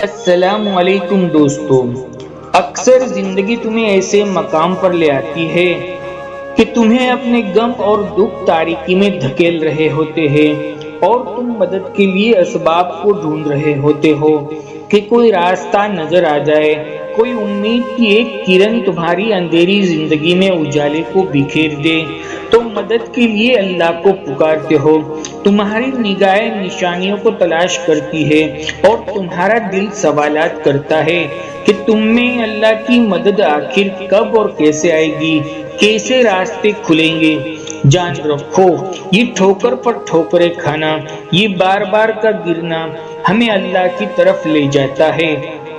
السلام علیکم دوستو، اکثر زندگی تمہیں ایسے مقام پر لے آتی ہے کہ تمہیں اپنے غم اور دکھ تاریکی میں دھکیل رہے ہوتے ہیں اور تم مدد کے لیے اسباب کو ڈھونڈ رہے ہوتے ہو کہ کوئی راستہ نظر آ جائے، کوئی امید کی ایک کرن تمہاری اندھیری زندگی میں اجالے کو بکھیر دے تو مدد کے لیے اللہ کو پکارتے ہو۔ تمہاری نگاہیں نشانیوں کو تلاش کرتی ہے اور تمہارا دل سوالات کرتا ہے کہ تم میں اللہ کی مدد آخر کب اور کیسے آئے گی، کیسے راستے کھلیں گے۔ جان رکھو، یہ ٹھوکر پر ٹھوکریں کھانا، یہ بار بار کا گرنا ہمیں اللہ کی طرف لے جاتا ہے،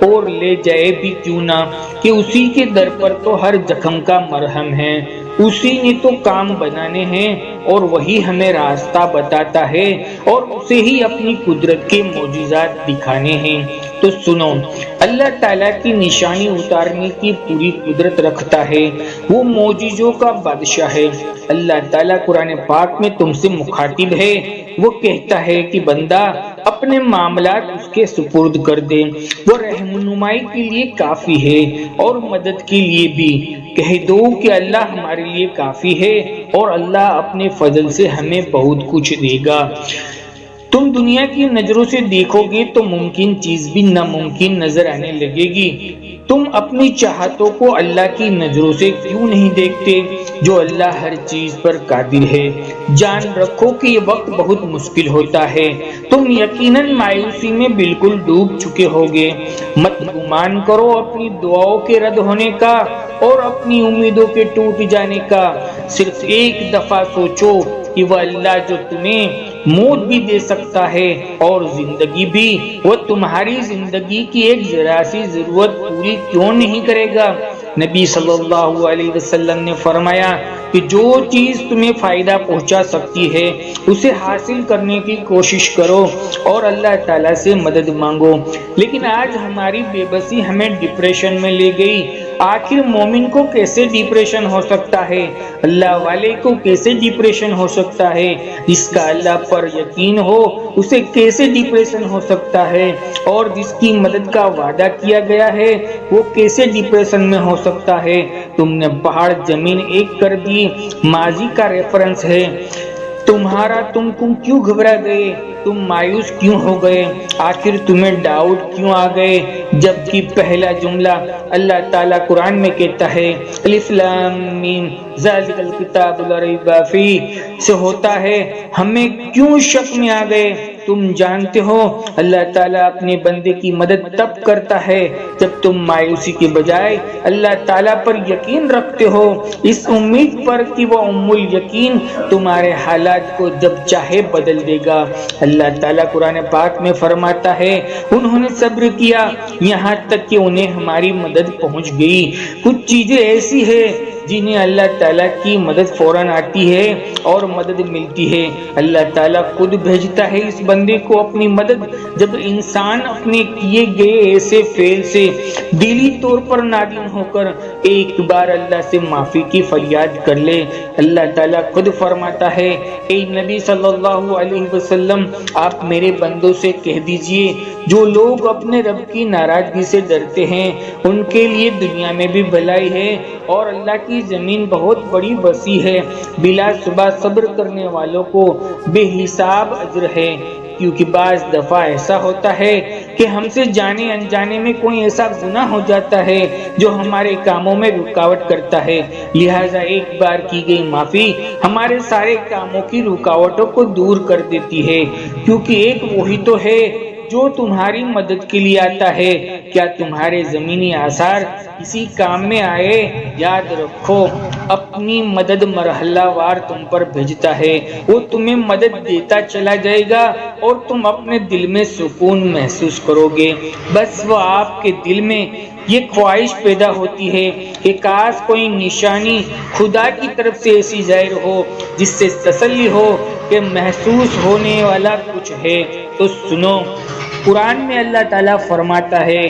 اور لے جائے بھی کیوں نہ کہ اسی کے در پر تو ہر زخم کا مرہم ہے، اسی نے تو کام بنانے ہیں اور وہی ہمیں راستہ بتاتا ہے اور اسے ہی اپنی قدرت کے معجزات دکھانے ہیں۔ تو سنو، اللہ تعالیٰ کی نشانی اتارنے کی پوری قدرت رکھتا ہے، وہ معجزوں کا بادشاہ ہے۔ اللہ تعالیٰ قرآن پاک میں تم سے مخاطب ہے، وہ کہتا ہے کہ بندہ اپنے معاملات اس کے سپرد کر دے، وہ رہنمائی کے لیے کافی ہے اور مدد کے لیے بھی۔ کہہ دو کہ اللہ ہمارے لیے کافی ہے اور اللہ اپنے فضل سے ہمیں بہت کچھ دے گا۔ تم دنیا کی نظروں سے دیکھو گے تو ممکن چیز بھی ناممکن نظر آنے لگے گی۔ تم اپنی چاہتوں کو اللہ کی نظروں سے کیوں نہیں دیکھتے جو اللہ ہر چیز پر قادر ہے۔ جان رکھو کہ یہ وقت بہت مشکل ہوتا ہے، تم یقیناً مایوسی میں بالکل ڈوب چکے ہوگے۔ مت گمان کرو اپنی دعاؤں کے رد ہونے کا اور اپنی امیدوں کے ٹوٹ جانے کا، صرف ایک دفعہ سوچو کہ وہ اللہ جو تمہیں موت بھی دے سکتا ہے اور زندگی بھی، وہ تمہاری زندگی کی ایک ذرا سی ضرورت پوری کیوں نہیں کرے گا۔ نبی صلی اللہ علیہ وسلم نے فرمایا کہ جو چیز تمہیں فائدہ پہنچا سکتی ہے اسے حاصل کرنے کی کوشش کرو اور اللہ تعالیٰ سے مدد مانگو۔ لیکن آج ہماری بے بسی ہمیں ڈپریشن میں لے گئی۔ آخر مومن کو کیسے ڈپریشن ہو سکتا ہے؟ اللہ والے کو کیسے ڈپریشن ہو سکتا ہے؟ جس کا اللہ پر یقین ہو اسے کیسے ڈپریشن ہو سکتا ہے؟ اور جس کی مدد کا وعدہ کیا گیا ہے وہ کیسے ڈپریشن میں ہو سکتا ہے؟ تم نے پہاڑ زمین ایک کر دی، ماضی کا ریفرنس ہے۔ تم کیوں گھبرا گئے؟ تم مایوس کیوں ہو گئے؟ آخر تمہیں ڈاؤٹ کیوں آ گئے؟ جبکہ پہلا جملہ اللہ تعالیٰ قرآن میں کہتا ہے الف لام میم ذالک الکتاب لا ریب فیہ سے ہوتا ہے، ہمیں کیوں شک میں آ گئے؟ تم جانتے ہو اللہ تعالیٰ اپنے بندے کی مدد تب کرتا ہے جب تم مایوسی کے بجائے اللہ تعالیٰ پر یقین رکھتے ہو، اس امید پر کہ وہ ام الیقین تمہارے حالات کو جب چاہے بدل دے گا۔ اللہ تعالیٰ قرآن پاک میں فرماتا ہے انہوں نے صبر کیا یہاں تک کہ انہیں ہماری مدد پہنچ گئی۔ کچھ چیزیں ایسی ہیں جنہیں اللہ تعالیٰ کی مدد فوراً آتی ہے اور مدد ملتی ہے۔ اللہ تعالیٰ خود بھیجتا ہے اس بندے کو اپنی مدد جب انسان اپنے کیے گئے ایسے فعل سے دلی طور پر نادم ہو کر ایک بار اللہ سے معافی کی فریاد کر لے۔ اللہ تعالیٰ خود فرماتا ہے اے نبی صلی اللہ علیہ وسلم آپ میرے بندوں سے کہہ دیجئے جو لوگ اپنے رب کی ناراضگی سے ڈرتے ہیں ان کے لیے دنیا میں بھی بھلائی ہے اور اللہ کی زمین بہت بڑی وسیع ہے، بلا شبہ صبر کرنے والوں کو بے حساب اجر ہے۔ کیونکہ بعض دفعہ ایسا ہوتا ہے کہ ہم سے جانے انجانے میں کوئی ایسا گناہ ہو جاتا ہے جو ہمارے کاموں میں رکاوٹ کرتا ہے، لہٰذا ایک بار کی گئی معافی ہمارے سارے کاموں کی رکاوٹوں کو دور کر دیتی ہے، کیونکہ ایک وہی تو ہے جو تمہاری مدد کے لیے آتا ہے۔ کیا تمہارے زمینی آثار اسی کام میں آئے؟ یاد رکھو اپنی مدد مرحلہ وار تم پر بھیجتا ہے، وہ تمہیں مدد دیتا چلا جائے گا اور تم اپنے دل میں سکون محسوس کرو گے۔ بس وہ آپ کے دل میں یہ خواہش پیدا ہوتی ہے کہ کاش کوئی نشانی خدا کی طرف سے ایسی ظاہر ہو جس سے تسلی ہو کہ محسوس ہونے والا کچھ ہے۔ تو سنو، قرآن میں اللہ تعالیٰ فرماتا ہے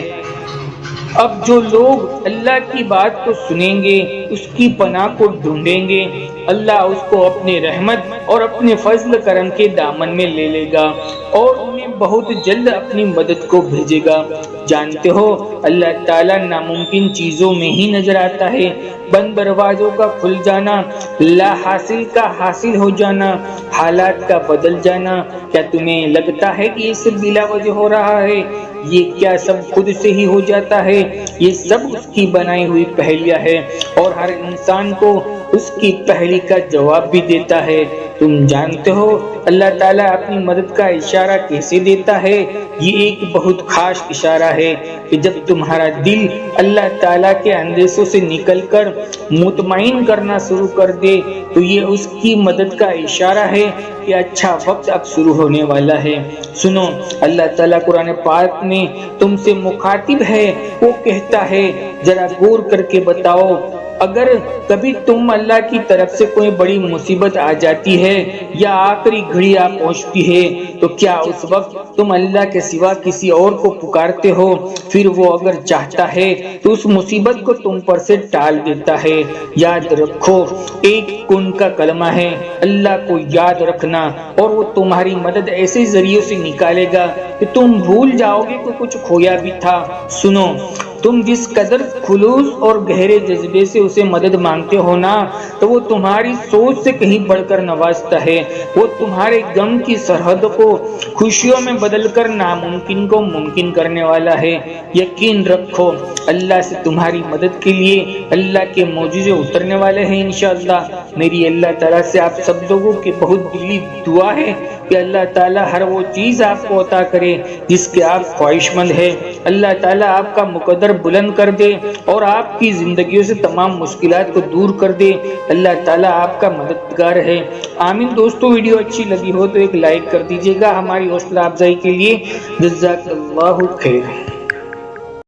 اب جو لوگ اللہ کی بات کو سنیں گے، اس کی پناہ کو ڈھونڈیں گے، اللہ اس کو اپنے رحمت اور اپنے فضل کرم کے دامن میں لے لے گا اور انہیں بہت جلد اپنی مدد کو بھیجے گا۔ جانتے ہو اللہ تعالیٰ ناممکن چیزوں میں ہی نظر آتا ہے، بند دروازوں کا کھل جانا، لا حاصل کا حاصل ہو جانا، حالات کا بدل جانا۔ کیا تمہیں لگتا ہے کہ یہ سب بلا وجہ ہو رہا ہے؟ یہ کیا سب خود سے ہی ہو جاتا ہے؟ یہ سب اس کی بنائی ہوئی پہلیاں ہے اور ہر انسان کو اس کی پہلی کا جواب بھی دیتا ہے۔ تم جانتے ہو اللہ تعالیٰ اپنی مدد کا اشارہ کیسے دیتا ہے؟ یہ ایک بہت خاص اشارہ ہے کہ جب تمہارا دل اللہ تعالیٰ کے اندیشوں سے نکل کر مطمئن کرنا شروع کر دے تو یہ اس کی مدد کا اشارہ ہے کہ اچھا وقت اب شروع ہونے والا ہے۔ سنو، اللہ تعالیٰ قرآن پاک میں تم سے مخاطب ہے، وہ کہتا ہے ذرا غور کر کے بتاؤ، اگر کبھی تم اللہ کی طرف سے کوئی بڑی مصیبت آ جاتی ہے یا آخری گھڑی آ پہنچتی ہے تو کیا اس وقت تم اللہ کے سوا کسی اور کو پکارتے ہو؟ پھر وہ اگر چاہتا ہے تو اس مصیبت کو تم پر سے ٹال دیتا ہے۔ یاد رکھو، ایک کن کا کلمہ ہے اللہ کو یاد رکھنا، اور وہ تمہاری مدد ایسے ذریعے سے نکالے گا کہ تم بھول جاؤ گے کہ کچھ کھویا بھی تھا۔ سنو، تم جس قدر خلوص اور گہرے جذبے سے اسے مدد مانگتے ہو نا، تو وہ تمہاری سوچ سے کہیں بڑھ کر نوازتا ہے۔ وہ تمہارے غم کی سرحد کو خوشیوں میں بدل کر ناممکن کو ممکن کرنے والا ہے۔ یقین رکھو، اللہ سے تمہاری مدد کے لیے اللہ کے معجزے اترنے والے ہیں انشاءاللہ۔ میری اللہ تعالیٰ سے آپ سب لوگوں کی بہت دلی دعا ہے کہ اللہ تعالیٰ ہر وہ چیز آپ کو عطا کرے جس کے آپ خواہش مند ہیں۔ اللہ تعالیٰ آپ کا مقدر بلند کر دے اور آپ کی زندگیوں سے تمام مشکلات کو دور کر دے۔ اللہ تعالیٰ آپ کا مددگار ہے۔ آمین۔ دوستو، ویڈیو اچھی لگی ہو تو ایک لائک کر دیجیے گا ہماری حوصلہ افزائی کے لیے۔ جزاک اللہ خیر۔